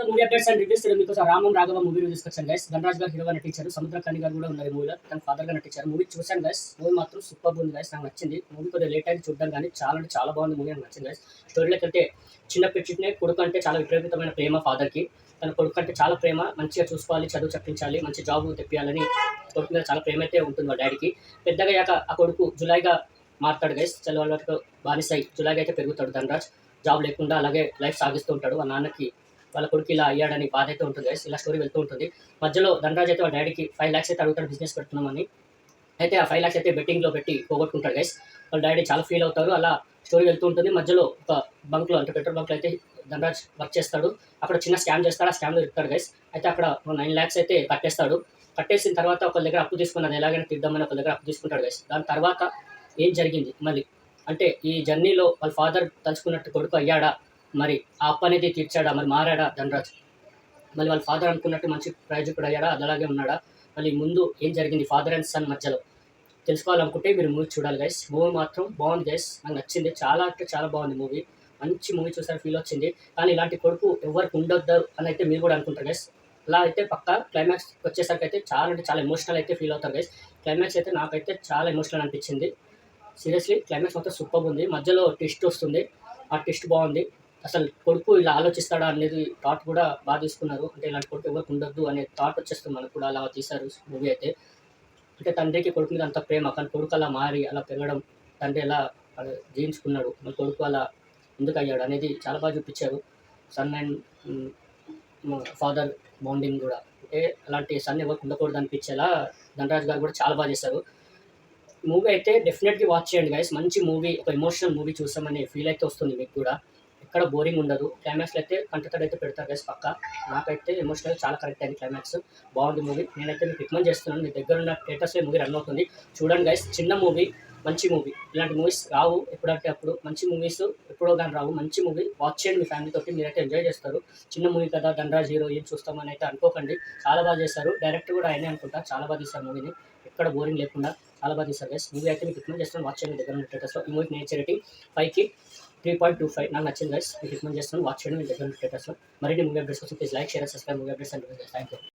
Movie updates and reviews మీకోసం రామం Raghava movie review తీసుకొచ్చాను guys. Dhanraj గారు హీరోగా నటించారు, సముద్రకని గారు కూడా ఉన్నారు ఈ మూవీలో, తన ఫాదర్ గా నటించారు. మూవీ చూశాను గైస్, మూవీ మాత్రం సూపర్ ఉంది గైస్, నాకు నచ్చింది. మూవీ కొద్దిగా లేట్ అయింది చూడడం, కానీ చాలా అంటే చాలా బాగుంది మూవీ, నాకు నచ్చింది గైస్. స్టోరీలోకి వెళ్తే చిన్న పిచ్చినే కొడుకు అంటే చాలా విపరీతమైన ప్రేమ ఫాదర్ కి, తన కొడుకు అంటే చాలా ప్రేమ, మంచిగా చూసుకోవాలి, చదువు చెప్పించాలి, మంచి జాబ్ తెప్పియాలని కొడుకు మీద చాలా ప్రేమ అయితే ఉంటుంది వాళ్ళ డాడీకి. పెద్దగా అయ్యాక ఆ కొడుకు జులైగా మారుతాడు గైస్, చదువు వాళ్ళకి బానిసై జులైగా అయితే పెరుగుతాడు ధనరాజ్. జాబ్ లేకుండా అలాగే లైఫ్ సాగిస్తూ ఉంటాడు. వాళ్ళ నాన్నకి వాళ్ళ కొడుకు ఇలా అయ్యాడని బాధ అయితే ఉంటుంది గైస్. ఇలా స్టోరీ వెళ్తూ ఉంటుంది. మధ్యలో ధనరాజ్ అయితే వాళ్ళ డాడీకి 5 lakhs అయితే అడుగుతాడు బిజినెస్ పెడుతున్నామని. అయితే ఆ 5 lakhs అయితే బెట్టింగ్లో పెట్టి పోగొట్టుకుంటాడు గైస్. వాళ్ళ డాడీ చాలా ఫీల్ అవుతారు. అలా స్టోరీ వెళ్తూ ఉంటుంది. మధ్యలో ఒక బంక్లో అంటే పెట్రోల్ బంక్లో అయితే ధనరాజ్ వర్క్ చేస్తాడు. అక్కడ చిన్న స్కామ్ చేస్తాడు, ఆ స్కామ్లో ఇస్తాడు గైస్. అయితే అక్కడ 9 lakhs అయితే కట్టేస్తాడు. కట్టేసిన తర్వాత ఒకరి దగ్గర అప్పు తీసుకుని ఎలాగైనా తీద్దామని ఒకరి దగ్గర అప్పు తీసుకుంటాడు గైస్. దాని తర్వాత ఏం జరిగింది మళ్ళీ అంటే ఈ జర్నీలో వాళ్ళ ఫాదర్ తలుచుకున్నట్టు కొడుకు అయ్యాడా, మరి ఆ అప్పు అనేది తీర్చాడా, మరి మారాడా ధనరాజ్, మళ్ళీ వాళ్ళ ఫాదర్ అనుకున్నట్టు మంచి ప్రయోజకుడు అయ్యాడా, అది అలాగే ఉన్నాడా, మళ్ళీ ముందు ఏం జరిగింది ఫాదర్ అండ్ సన్ మధ్యలో తెలుసుకోవాలనుకుంటే మీరు మూవీ చూడాలి గైస్. మూవీ మాత్రం బాగుంది గైస్, నాకు నచ్చింది, చాలా అంటే చాలా బాగుంది మూవీ. మంచి మూవీ చూసారు, ఫీల్ వచ్చింది. కానీ ఇలాంటి కొడుకు ఎవరికి ఉండొద్దు అని అయితే మీరు కూడా అనుకుంటారు గైస్. అలా అయితే పక్క క్లైమాక్స్ వచ్చేసరికి అయితే చాలా అంటే చాలా ఎమోషనల్ అయితే ఫీల్ అవుతారు గైస్. క్లైమాక్స్ అయితే నాకైతే చాలా ఎమోషనల్ అనిపించింది. సీరియస్లీ క్లైమాక్స్ మొత్తం సూపర్ ఉంది. మధ్యలో ట్విస్ట్ వస్తుంది, ఆ ట్విస్ట్ బాగుంది. అసలు కొడుకు ఇలా ఆలోచిస్తాడా అనేది థాట్ కూడా బాగా తీసుకున్నారు. అంటే ఇలాంటి కొడుకు ఎవరికి ఉండొద్దు అనే థాట్ వచ్చేస్తుంది మనకు కూడా, అలా తీశారు మూవీ అయితే. అంటే తండ్రికి కొడుకు మీద అంత ప్రేమ, కానీ కొడుకు అలా మారి అలా పెరగడం, తండ్రి ఎలా జీవించుకున్నాడు, మన కొడుకు అలా ఎందుకు అయ్యాడు అనేది చాలా బాగా చూపించారు. సన్ అండ్ ఫాదర్ బాండింగ్ కూడా, అంటే అలాంటి సన్ ఎవరికి ఉండకూడదు అనిపించేలా ధనరాజ్ గారు కూడా చాలా బాగా చేశారు. మూవీ అయితే డెఫినెట్లీ వాచ్ చేయండి గైస్. మంచి మూవీ, ఒక ఎమోషనల్ మూవీ చూసామనే ఫీల్ అయితే వస్తుంది మీకు కూడా. ఎక్కడ బోరింగ్ ఉండదు. క్లైమాక్స్లో అయితే కంటతడైతే పెడతారు గైస్ పక్కా. నాకైతే ఎమోషనల్ చాలా కరెక్ట్ అయింది క్లైమాక్స్, బాగుంది మూవీ. నేనైతే మీకు రికమెండ్ చేస్తున్నాను, మీ దగ్గర ఉన్న థియేటర్స్లో మూవీ రన్ అవుతుంది, చూడండి గైస్. చిన్న మూవీ, మంచి మూవీ. ఇలాంటి మూవీస్ రావు ఎప్పుడంటే అప్పుడు, మంచి మూవీస్ ఎప్పుడో కానీ రావు. మంచి మూవీ వాచ్ చేయండి మీ ఫ్యామిలీ తోటి, మీరైతే ఎంజాయ్ చేస్తారు. చిన్న మూవీ కదా, ధనరాజ్ హీరో, ఏం చూస్తామని అయితే అనుకోకండి, చాలా బాగా చేశారు. డైరెక్టర్ కూడా ఆయనే అనుకుంటా, చాలా బాగా తీశారు మూవీని, ఎక్కడ బోరింగ్ లేకుండా చాలా బాగా తీశారు గైస్. మూవీ అయితే మీకు రికమెండ్ చేస్తాను, వాచ్ చేయండి దగ్గర ఉన్న థియేటర్స్లో. ఈ మూవీకి నేను ఇచ్చే రేటింగ్ 5కి 3.25, నాకు నచ్చింది గైస్. మీకు రికమెండ్ చేస్తాను, వాచ్ చేయండి మీ దగ్గర ఉన్న థియేటర్స్లో. మరిన్ని మూవీ అప్డేట్స్ కోసం please like, share, subscribe movie updates and thank you.